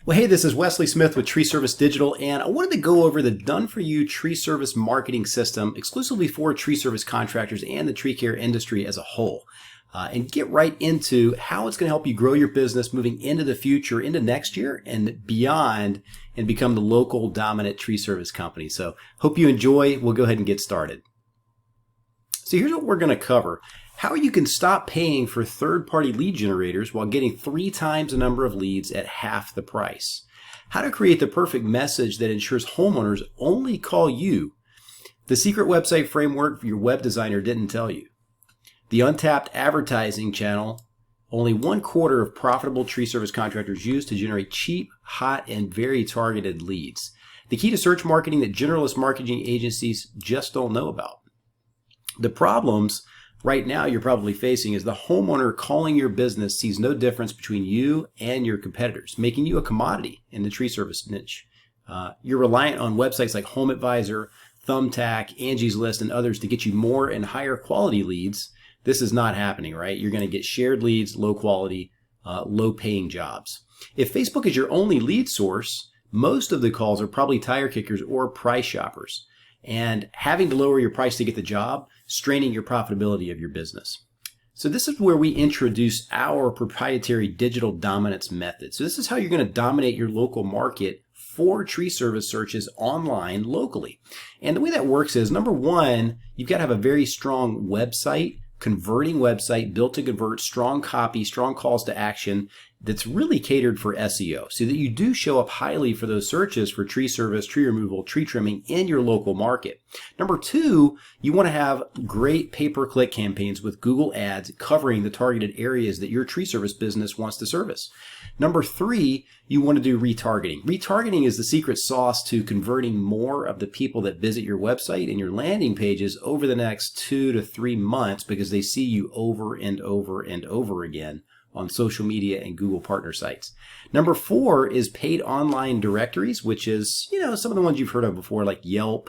Well, hey, this is Wesley Smith with Tree Service Digital, and I wanted to go over the done-for-you tree service marketing system exclusively for tree service contractors and the tree care industry as a whole, and get right into how it's going to help you grow your business moving into the future, into next year and beyond, and become the local dominant tree service company. So hope you enjoy. We'll go ahead and get started. So here's what we're going to cover. How you can stop paying for third-party lead generators while getting 3 times the number of leads at half the price. How to create the perfect message that ensures homeowners only call you. The secret website framework your web designer didn't tell you. The untapped advertising channel only 1/4 of profitable tree service contractors use to generate cheap, hot, and very targeted leads. The key to search marketing that generalist marketing agencies just don't know about. The problems right now you're probably facing is the homeowner calling your business sees no difference between you and your competitors, making you a commodity in the tree service niche. You're reliant on websites like HomeAdvisor, Thumbtack, Angie's List, and others to get you more and higher quality leads. This is not happening, right? You're going to get shared leads, low quality, low paying jobs. If Facebook is your only lead source, most of the calls are probably tire kickers or price shoppers. And having to lower your price to get the job, straining your profitability of your business. So this is where we introduce our proprietary digital dominance method. So this is how you're going to dominate your local market for tree service searches online locally. And the way that works is, number one, you've got to have a very strong website, converting website, built to convert, strong copy, strong calls to action that's really catered for SEO so that you do show up highly for those searches for tree service, tree removal, tree trimming in your local market. Number two, you want to have great pay-per-click campaigns with Google Ads covering the targeted areas that your tree service business wants to service. Number three, you want to do retargeting. Retargeting is the secret sauce to converting more of the people that visit your website and your landing pages over the next 2 to 3 months because they see you over and over and over again on social media and Google partner sites. Number four is paid online directories, which is, some of the ones you've heard of before, like Yelp,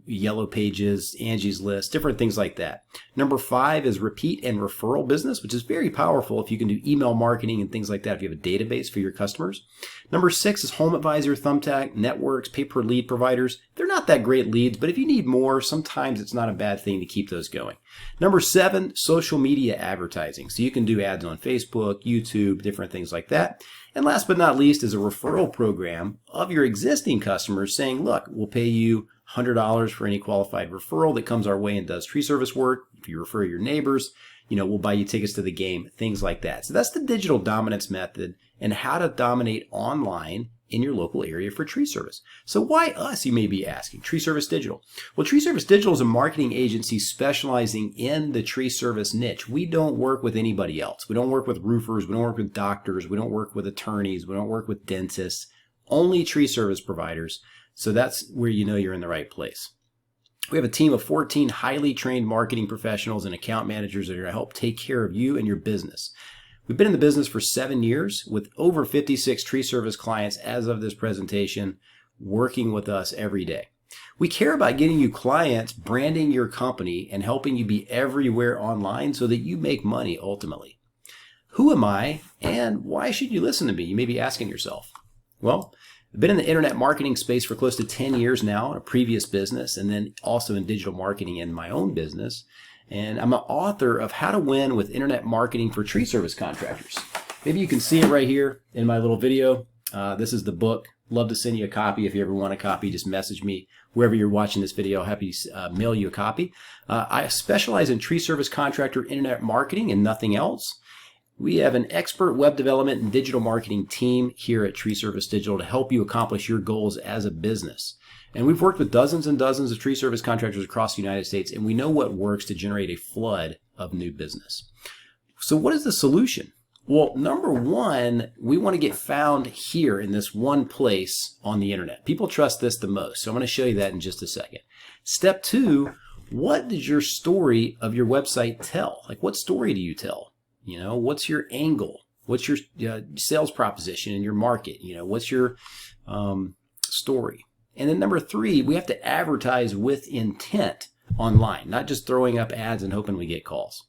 Yellow Pages, Angie's List, different things like that. Number five is repeat and referral business, which is very powerful if you can do email marketing and things like that, if you have a database for your customers. Number six is HomeAdvisor, Thumbtack, networks, pay-per-lead providers. They're not that great leads, but if you need more, sometimes it's not a bad thing to keep those going. Number seven, social media advertising. So you can do ads on Facebook, YouTube, different things like that. And last but not least is a referral program of your existing customers saying, look, we'll pay you $100 for any qualified referral that comes our way and does tree service work. If you refer your neighbors, we'll buy you tickets to the game, things like that. So that's the digital dominance method and how to dominate online in your local area for tree service. So why us, you may be asking, Tree Service Digital? Well, Tree Service Digital is a marketing agency specializing in the tree service niche. We don't work with anybody else. We don't work with roofers. We don't work with doctors. We don't work with attorneys. We don't work with dentists. Only tree service providers. So that's where you're in the right place. We have a team of 14 highly trained marketing professionals and account managers that are going to help take care of you and your business. We've been in the business for 7 years with over 56 tree service clients as of this presentation, working with us every day. We care about getting you clients, branding your company, and helping you be everywhere online so that you make money ultimately. Who am I, and why should you listen to me? You may be asking yourself. Well, I've been in the internet marketing space for close to 10 years now in a previous business, and then also in digital marketing in my own business. And I'm an author of How to Win with Internet Marketing for Tree Service Contractors. Maybe you can see it right here in my little video. This is the book. Love to send you a copy. If you ever want a copy, just message me wherever you're watching this video. I'm happy to mail you a copy. I specialize in tree service contractor internet marketing and nothing else. We have an expert web development and digital marketing team here at Tree Service Digital to help you accomplish your goals as a business. And we've worked with dozens and dozens of tree service contractors across the United States, and we know what works to generate a flood of new business. So what is the solution? Well, number one, we want to get found here in this one place on the internet. People trust this the most, so I'm going to show you that in just a second. Step two, what does your story of your website tell? Like, what story do you tell? What's your angle? What's your sales proposition in your market? What's your story? And then number three, we have to advertise with intent online, not just throwing up ads and hoping we get calls.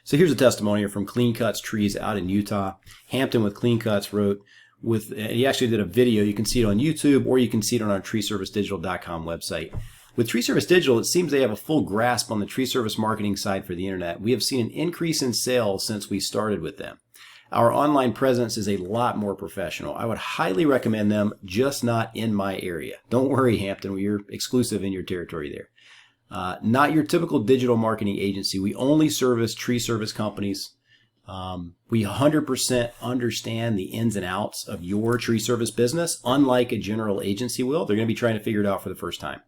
So here's a testimonial from Clean Cuts Trees out in Utah. Hampton with Clean Cuts wrote, he actually did a video. You can see it on YouTube, or you can see it on our treeservicedigital.com website. With Tree Service Digital, it seems they have a full grasp on the tree service marketing side for the internet. We have seen an increase in sales since we started with them. Our online presence is a lot more professional. I would highly recommend them, just not in my area. Don't worry, Hampton, we're exclusive in your territory there. Not your typical digital marketing agency. We only service tree service companies. We 100% understand the ins and outs of your tree service business, unlike a general agency will. They're going to be trying to figure it out for the first time.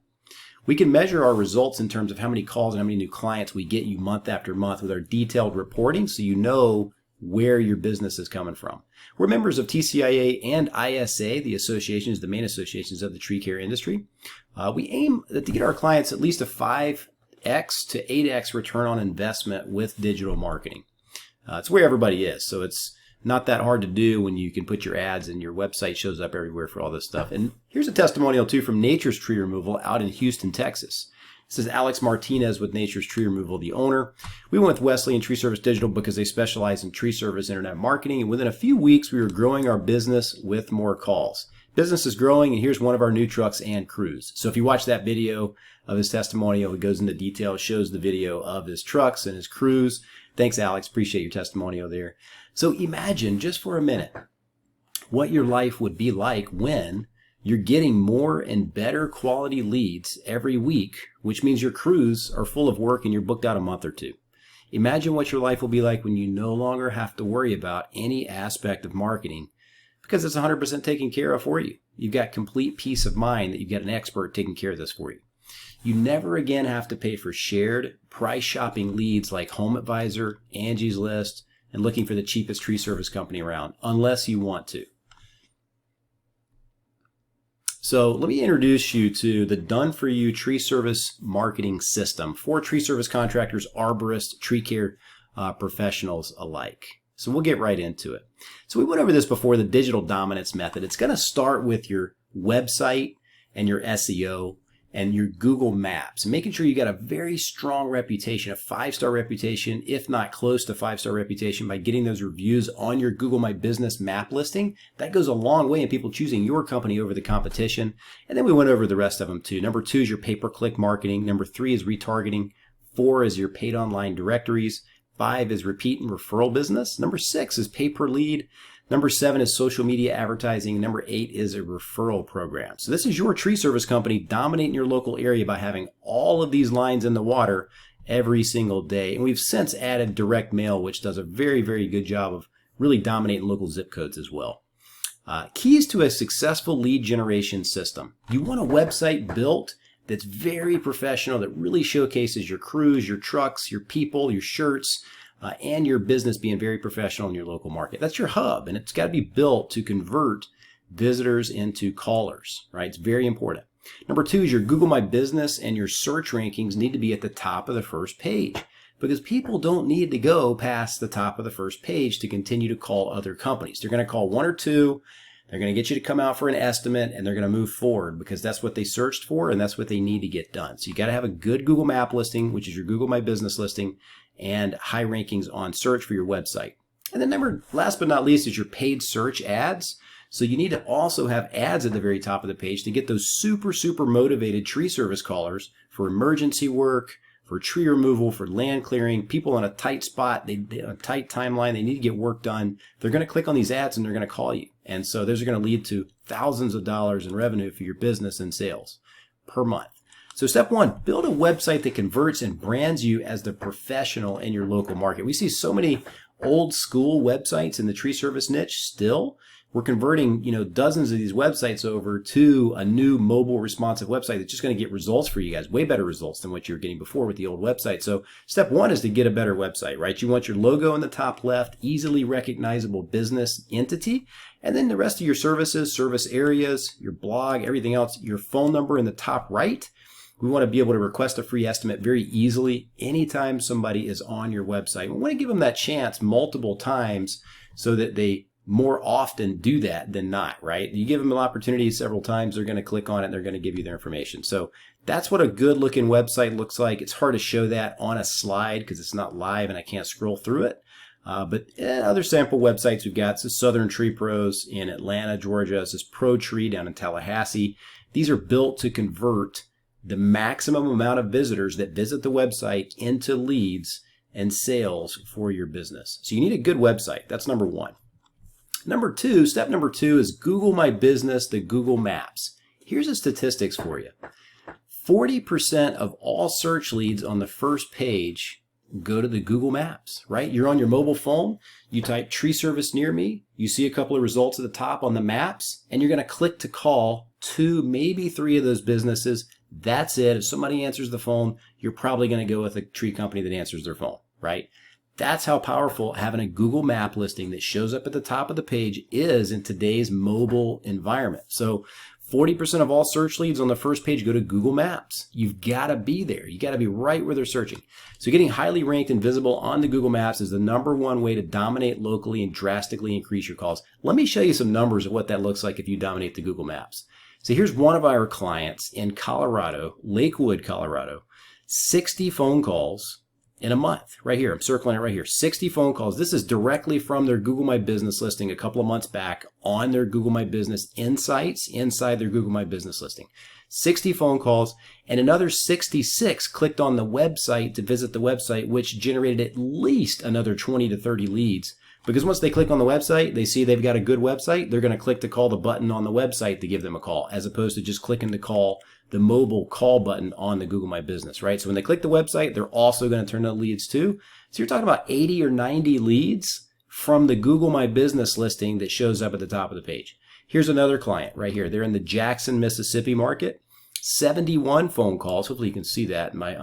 We can measure our results in terms of how many calls and how many new clients we get you month after month with our detailed reporting, so you know where your business is coming from. We're members of TCIA and ISA, the associations, the main associations of the tree care industry. We aim to get our clients at least a 5x to 8x return on investment with digital marketing. It's where everybody is, so it's not that hard to do when you can put your ads and your website shows up everywhere for all this stuff. And here's a testimonial too from Nature's Tree Removal out in Houston, Texas. This is Alex Martinez with Nature's Tree Removal, the owner. We went with Wesley and Tree Service Digital because they specialize in tree service internet marketing. And within a few weeks, we were growing our business with more calls. Business is growing, and here's one of our new trucks and crews. So if you watch that video of his testimonial, it goes into detail, shows the video of his trucks and his crews. Thanks, Alex. Appreciate your testimonial there. So imagine just for a minute what your life would be like when you're getting more and better quality leads every week, which means your crews are full of work and you're booked out a month or two. Imagine what your life will be like when you no longer have to worry about any aspect of marketing because it's 100% taken care of for you. You've got complete peace of mind that you've got an expert taking care of this for you. You never again have to pay for shared price shopping leads like Home Advisor, Angie's List, and looking for the cheapest tree service company around, unless you want to. So let me introduce you to the done-for-you tree service marketing system for tree service contractors, arborists, tree care professionals alike. So we'll get right into it. So we went over this before, the digital dominance method. It's going to start with your website and your SEO and your Google Maps, making sure you got a very strong reputation, a 5-star reputation, if not close to 5-star reputation, by getting those reviews on your Google My Business map listing. That goes a long way in people choosing your company over the competition. And then we went over the rest of them too. Number 2 is your pay-per-click marketing. Number 3 is retargeting. 4 is your paid online directories. 5 is repeat and referral business. Number 6 is pay-per-lead. Number 7 is social media advertising. Number 8 is a referral program. So this is your tree service company dominating your local area by having all of these lines in the water every single day. And we've since added direct mail, which does a very, very good job of really dominating local zip codes as well. Keys to a successful lead generation system. You want a website built that's very professional, that really showcases your crews, your trucks, your people, your shirts, and your business being very professional in your local market. That's your hub, and it's got to be built to convert visitors into callers, right? It's very important. Number 2 is your Google My Business and your search rankings need to be at the top of the first page because people don't need to go past the top of the first page to continue to call other companies. They're going to call 1 or 2. They're going to get you to come out for an estimate, and they're going to move forward because that's what they searched for and that's what they need to get done. So you got to have a good Google Map listing, which is your Google My Business listing, and high rankings on search for your website. And then last but not least is your paid search ads. So you need to also have ads at the very top of the page to get those super, super motivated tree service callers for emergency work, for tree removal, for land clearing, people on a tight spot, a tight timeline, they need to get work done. They're going to click on these ads and they're going to call you. And so those are going to lead to thousands of dollars in revenue for your business and sales per month. So step 1, build a website that converts and brands you as the professional in your local market. We see so many old school websites in the tree service niche still. We're converting, dozens of these websites over to a new mobile responsive website that's just going to get results for you guys, way better results than what you were getting before with the old website. So step 1 is to get a better website, right? You want your logo in the top left, easily recognizable business entity, and then the rest of your services, service areas, your blog, everything else, your phone number in the top right. We want to be able to request a free estimate very easily anytime somebody is on your website. We want to give them that chance multiple times so that they more often do that than not, right? You give them an opportunity several times, they're going to click on it, and they're going to give you their information. So that's what a good looking website looks like. It's hard to show that on a slide because it's not live and I can't scroll through it. But other sample websites we've got, this is Southern Tree Pros in Atlanta, Georgia. This is Pro Tree down in Tallahassee. These are built to convert the maximum amount of visitors that visit the website into leads and sales for your business. So you need a good website. That's number one. Step number two is Google My Business, the Google Maps. Here's the statistics for you. 40% of all search leads on the first page go to the Google Maps, right? You're on your mobile phone, you type tree service near me, you see a couple of results at the top on the maps, and you're going to click to call 2, maybe 3 of those businesses. That's it. If somebody answers the phone, you're probably going to go with a tree company that answers their phone, right? That's how powerful having a Google map listing that shows up at the top of the page is in today's mobile environment. So 40% of all search leads on the first page go to Google Maps. You've got to be there. You got to be right where they're searching. So getting highly ranked and visible on the Google Maps is the number one way to dominate locally and drastically increase your calls. Let me show you some numbers of what that looks like if you dominate the Google Maps. So here's one of our clients in Colorado, Lakewood, Colorado, 60 phone calls in a month. Right here, I'm circling it right here. 60 phone calls. This is directly from their Google My Business listing a couple of months back on their Google My Business insights inside their Google My Business listing. 60 phone calls, and another 66 clicked on the website to visit the website, which generated at least another 20 to 30 leads. Because once they click on the website, they see they've got a good website, they're going to click to call the button on the website to give them a call, as opposed to just clicking to call the mobile call button on the Google My Business, right? So when they click the website, they're also going to turn out leads too. So you're talking about 80 or 90 leads from the Google My Business listing that shows up at the top of the page. Here's another client right here. They're in the Jackson, Mississippi market. 71 phone calls. Hopefully you can see that. My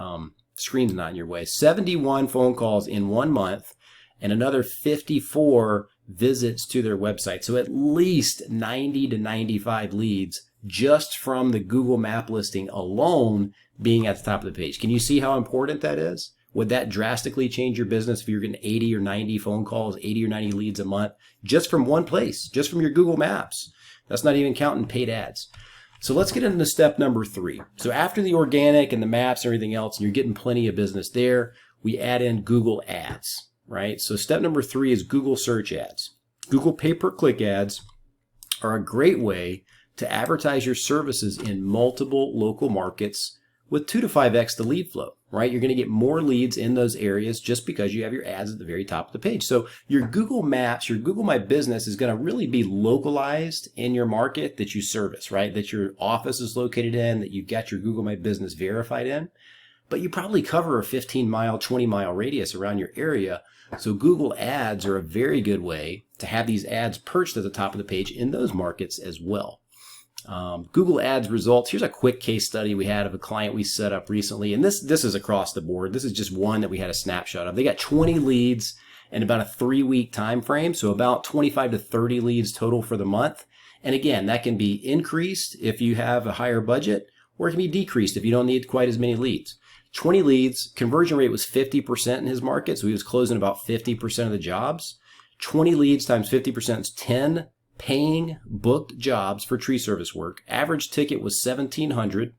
screen's not in your way. 71 phone calls in 1 month and another 54 visits to their website. So at least 90 to 95 leads just from the Google Map listing alone being at the top of the page. Can you see how important that is? Would that drastically change your business if you're getting 80 or 90 phone calls, 80 or 90 leads a month just from one place, just from your Google Maps? That's not even counting paid ads. So let's get into step number 3. So after the organic and the maps and everything else, and you're getting plenty of business there, we add in Google Ads, right? So step number 3 is Google Search Ads. Google pay-per-click ads are a great way to advertise your services in multiple local markets with 2 to 5x the lead flow, right? You're going to get more leads in those areas just because you have your ads at the very top of the page. So your Google Maps, your Google My Business is going to really be localized in your market that you service, right? That your office is located in, that you've got your Google My Business verified in. But you probably cover a 15-mile, 20-mile radius around your area. So Google Ads are a very good way to have these ads perched at the top of the page in those markets as well. Google Ads results. Here's a quick case study we had of a client we set up recently. And this is across the board. This is just one that we had a snapshot of. They got 20 leads in about a 3-week time frame. So about 25 to 30 leads total for the month. And again, that can be increased if you have a higher budget, or it can be decreased if you don't need quite as many leads. 20 leads, conversion rate was 50% in his market. So he was closing about 50% of the jobs. 20 leads times 50% is 10 paying booked jobs for tree service work. Average ticket was $1,700.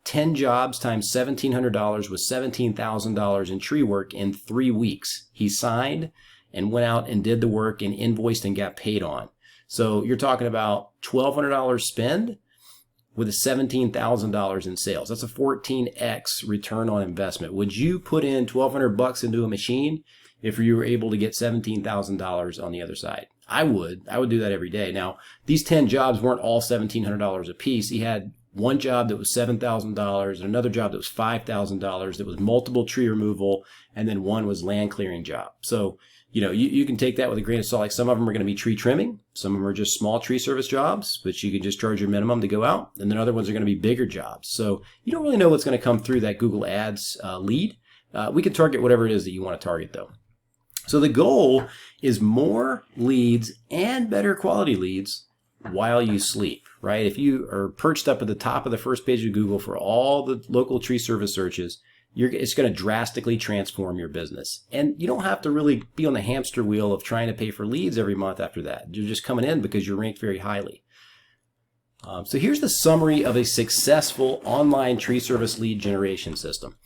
10 jobs times $1,700 was $17,000 in tree work in 3 weeks. He signed and went out and did the work and invoiced and got paid on. So you're talking about $1,200 spend with a $17,000 in sales. That's a 14x return on investment. Would you put in $1,200 into a machine if you were able to get $17,000 on the other side? I would do that every day. Now, these 10 jobs weren't all $1,700 a piece. He had one job that was $7,000 and another job that was $5,000 that was multiple tree removal, and then one was land clearing job. So, you can take that with a grain of salt. Like some of them are going to be tree trimming. Some of them are just small tree service jobs, but you can just charge your minimum to go out. And then other ones are going to be bigger jobs. So you don't really know what's going to come through that Google Ads lead. We can target whatever it is that you want to target though. So the goal is more leads and better quality leads while you sleep, right? If you are perched up at the top of the first page of Google for all the local tree service searches, it's going to drastically transform your business. And you don't have to really be on the hamster wheel of trying to pay for leads every month after that. You're just coming in because you're ranked very highly. So here's the summary of a successful online tree service lead generation system.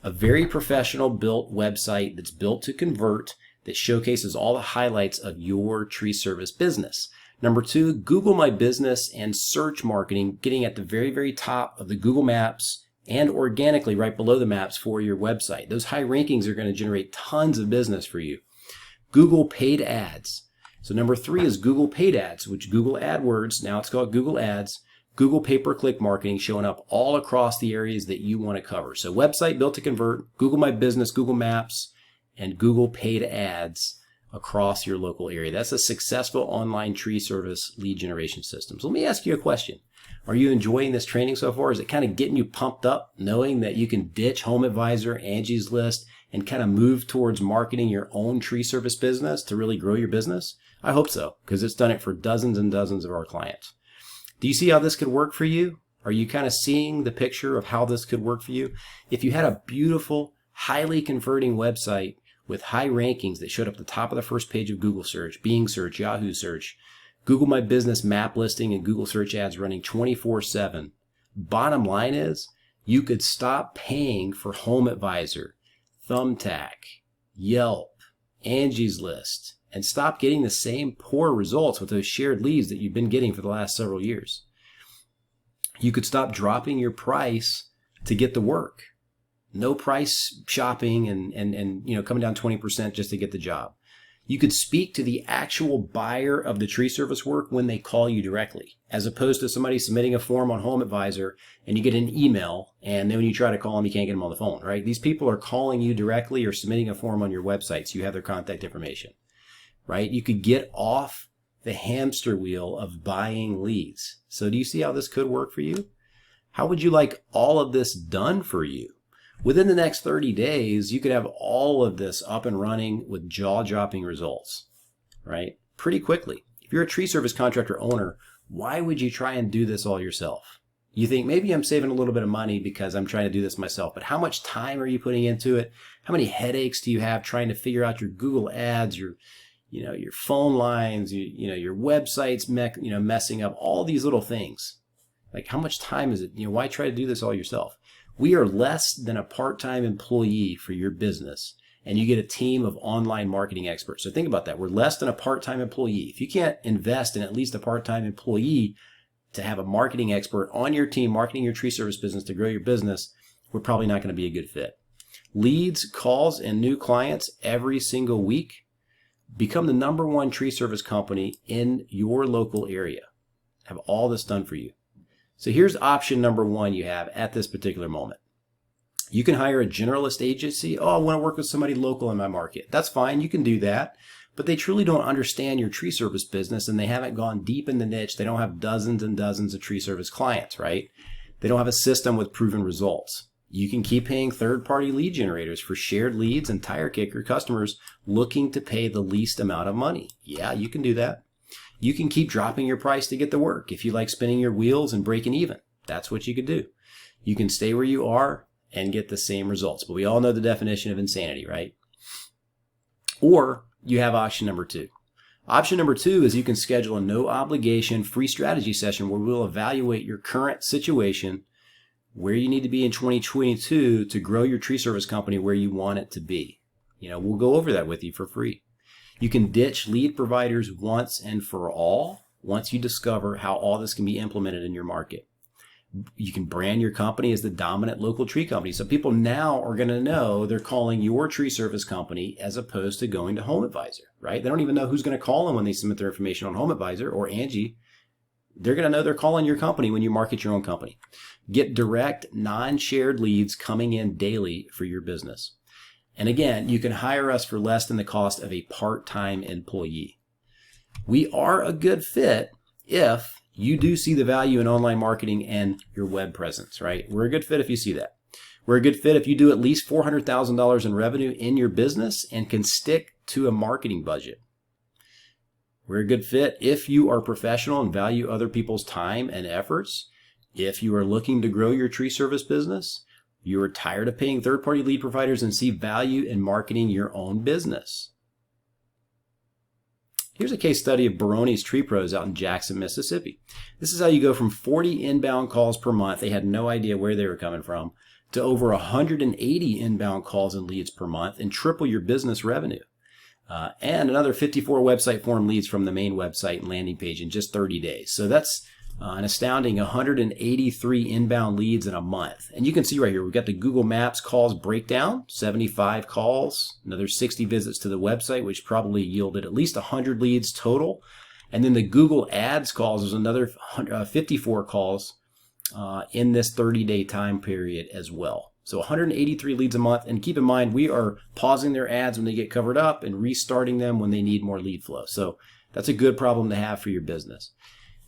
A very professional built website that's built to convert, that showcases all the highlights of your tree service business. Number 2, Google My Business and search marketing, getting at the very, very top of the Google Maps and organically right below the maps for your website. Those high rankings are going to generate tons of business for you. Google Paid Ads. So number 3 is Google Paid Ads, which Google AdWords, now it's called Google Ads, Google pay-per-click marketing showing up all across the areas that you want to cover. So website built to convert, Google My Business, Google Maps, and Google Paid Ads across your local area. That's a successful online tree service lead generation system. So let me ask you a question. Are you enjoying this training so far? Is it kind of getting you pumped up, knowing that you can ditch HomeAdvisor, Angie's List, and kind of move towards marketing your own tree service business to really grow your business? I hope so, because it's done it for dozens and dozens of our clients. Do you see how this could work for you? Are you kind of seeing the picture of how this could work for you? If you had a beautiful, highly converting website with high rankings that showed up at the top of the first page of Google search, Bing search, Yahoo search, Google My Business map listing, and Google search ads running 24/7. Bottom line is, you could stop paying for HomeAdvisor, Thumbtack, Yelp, Angie's List, and stop getting the same poor results with those shared leads that you've been getting for the last several years. You could stop dropping your price to get the work. No price shopping and coming down 20% just to get the job. You could speak to the actual buyer of the tree service work when they call you directly, as opposed to somebody submitting a form on HomeAdvisor and you get an email, and then when you try to call them, you can't get them on the phone, right? These people are calling you directly or submitting a form on your website, so you have their contact information, right? You could get off the hamster wheel of buying leads. So do you see how this could work for you? How would you like all of this done for you? Within the next 30 days, you could have all of this up and running with jaw-dropping results, right? Pretty quickly. If you're a tree service contractor owner, why would you try and do this all yourself? You think, maybe I'm saving a little bit of money because I'm trying to do this myself, but how much time are you putting into it? How many headaches do you have trying to figure out your Google ads, your phone lines, your websites, messing up, all these little things? Like, how much time is it? Why try to do this all yourself? We are less than a part-time employee for your business, and you get a team of online marketing experts. So think about that. We're less than a part-time employee. If you can't invest in at least a part-time employee to have a marketing expert on your team marketing your tree service business to grow your business, we're probably not going to be a good fit. Leads, calls, and new clients every single week. Become the #1 tree service company in your local area. Have all this done for you. So here's option number 1 you have at this particular moment. You can hire a generalist agency. Oh, I want to work with somebody local in my market. That's fine. You can do that. But they truly don't understand your tree service business, and they haven't gone deep in the niche. They don't have dozens and dozens of tree service clients, right? They don't have a system with proven results. You can keep paying third-party lead generators for shared leads and tire kicker customers looking to pay the least amount of money. Yeah, you can do that. You can keep dropping your price to get the work. If you like spinning your wheels and breaking even, that's what you could do. You can stay where you are and get the same results. But we all know the definition of insanity, right? Or you have option number 2. Option number 2 is you can schedule a no obligation free strategy session where we'll evaluate your current situation, where you need to be in 2022 to grow your tree service company where you want it to be. We'll go over that with you for free. You can ditch lead providers once and for all once you discover how all this can be implemented in your market. You can brand your company as the dominant local tree company. So people now are going to know they're calling your tree service company as opposed to going to HomeAdvisor, right? They don't even know who's going to call them when they submit their information on HomeAdvisor or Angie. They're going to know they're calling your company when you market your own company. Get direct, non-shared leads coming in daily for your business. And again, you can hire us for less than the cost of a part-time employee. We are a good fit if you do see the value in online marketing and your web presence, right? We're a good fit if you see that. We're a good fit if you do at least $400,000 in revenue in your business and can stick to a marketing budget. We're a good fit if you are professional and value other people's time and efforts. If you are looking to grow your tree service business, you are tired of paying third-party lead providers and see value in marketing your own business. Here's a case study of Baroni's Tree Pros out in Jackson, Mississippi. This is how you go from 40 inbound calls per month, they had no idea where they were coming from, to over 180 inbound calls and leads per month and triple your business revenue. and another 54 website form leads from the main website and landing page in just 30 days. So that's an astounding 183 inbound leads in a month. And you can see right here, we've got the Google Maps calls breakdown, 75 calls, another 60 visits to the website, which probably yielded at least 100 leads total. And then the Google Ads calls, there's another 54 calls in this 30-day time period as well. So 183 leads a month. And keep in mind, we are pausing their ads when they get covered up and restarting them when they need more lead flow. So that's a good problem to have for your business.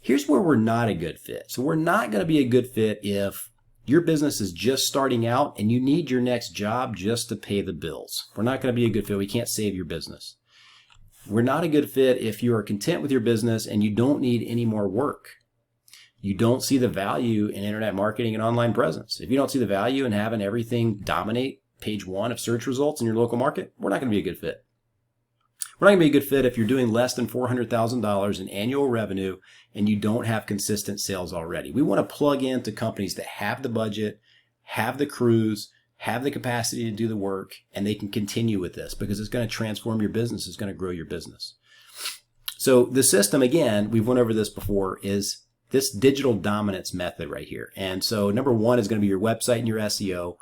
Here's where we're not a good fit. So we're not going to be a good fit if your business is just starting out and you need your next job just to pay the bills. We're not going to be a good fit. We can't save your business. We're not a good fit if you are content with your business and you don't need any more work. You don't see the value in internet marketing and online presence. If you don't see the value in having everything dominate page 1 of search results in your local market, we're not going to be a good fit. We're not going to be a good fit if you're doing less than $400,000 in annual revenue and you don't have consistent sales already. We want to plug into companies that have the budget, have the crews, have the capacity to do the work, and they can continue with this because it's going to transform your business. It's going to grow your business. So the system, again, we've went over this before, is this digital dominance method right here. And so number 1 is going to be your website and your SEO.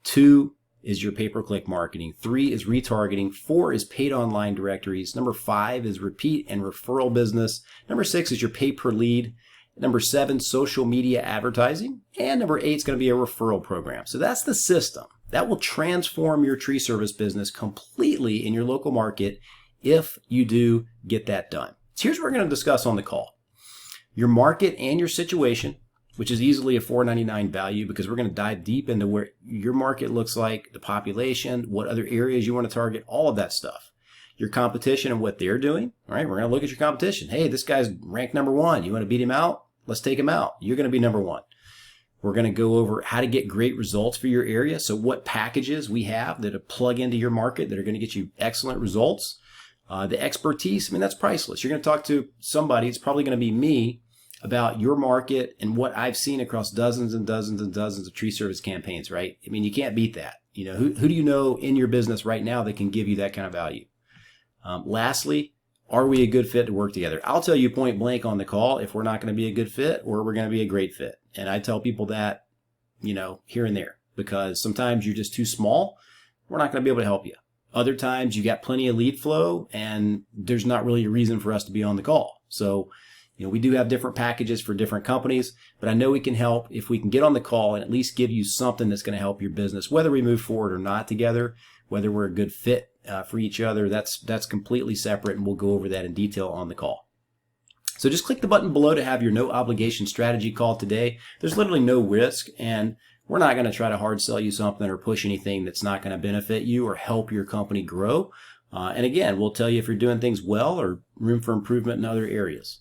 2 is your pay-per-click marketing. 3 is retargeting. 4 is paid online directories. Number 5 is repeat and referral business. Number 6 is your pay-per-lead. Number 7, social media advertising. And number 8 is going to be a referral program. So that's the system. That will transform your tree service business completely in your local market if you do get that done. So here's what we're going to discuss on the call. Your market and your situation, which is easily a $4.99 value because we're going to dive deep into where your market looks like, the population, what other areas you want to target, all of that stuff. Your competition and what they're doing. All right, we're going to look at your competition. Hey, this guy's ranked number 1. You want to beat him out? Let's take him out. You're going to be number 1. We're going to go over how to get great results for your area. So what packages we have that plug into your market that are going to get you excellent results. The expertise, I mean, that's priceless. You're going to talk to somebody, it's probably going to be me, about your market and what I've seen across dozens and dozens and dozens of tree service campaigns, right? I mean, you can't beat that. You know, who do you know in your business right now that can give you that kind of value? Lastly, are we a good fit to work together? I'll tell you point blank on the call if we're not going to be a good fit or we're going to be a great fit. And I tell people that, you know, here and there, because sometimes you're just too small. We're not going to be able to help you. Other times you got plenty of lead flow and there's not really a reason for us to be on the call. So, you know, we do have different packages for different companies, but I know we can help if we can get on the call and at least give you something that's going to help your business, whether we move forward or not together, whether we're a good fit for each other. That's completely separate, and we'll go over that in detail on the call. So just click the button below to have your no obligation strategy call today. There's literally no risk, and we're not going to try to hard sell you something or push anything that's not going to benefit you or help your company grow. And again, we'll tell you if you're doing things well or room for improvement in other areas.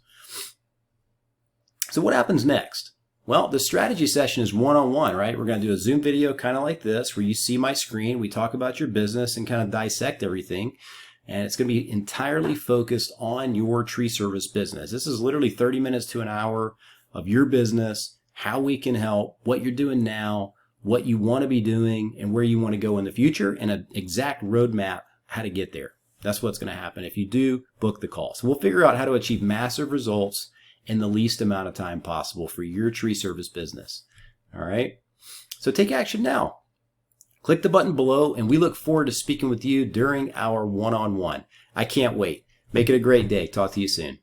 So what happens next? Well, the strategy session is one-on-one, right? We're going to do a Zoom video kind of like this where you see my screen. We talk about your business and kind of dissect everything. And it's going to be entirely focused on your tree service business. This is literally 30 minutes to an hour of your business, how we can help, what you're doing now, what you want to be doing, and where you want to go in the future, and an exact roadmap how to get there. That's what's going to happen if you do book the call. So we'll figure out how to achieve massive results in the least amount of time possible for your tree service business. All right. So take action now. Click the button below, and we look forward to speaking with you during our one-on-one. I can't wait. Make it a great day. Talk to you soon.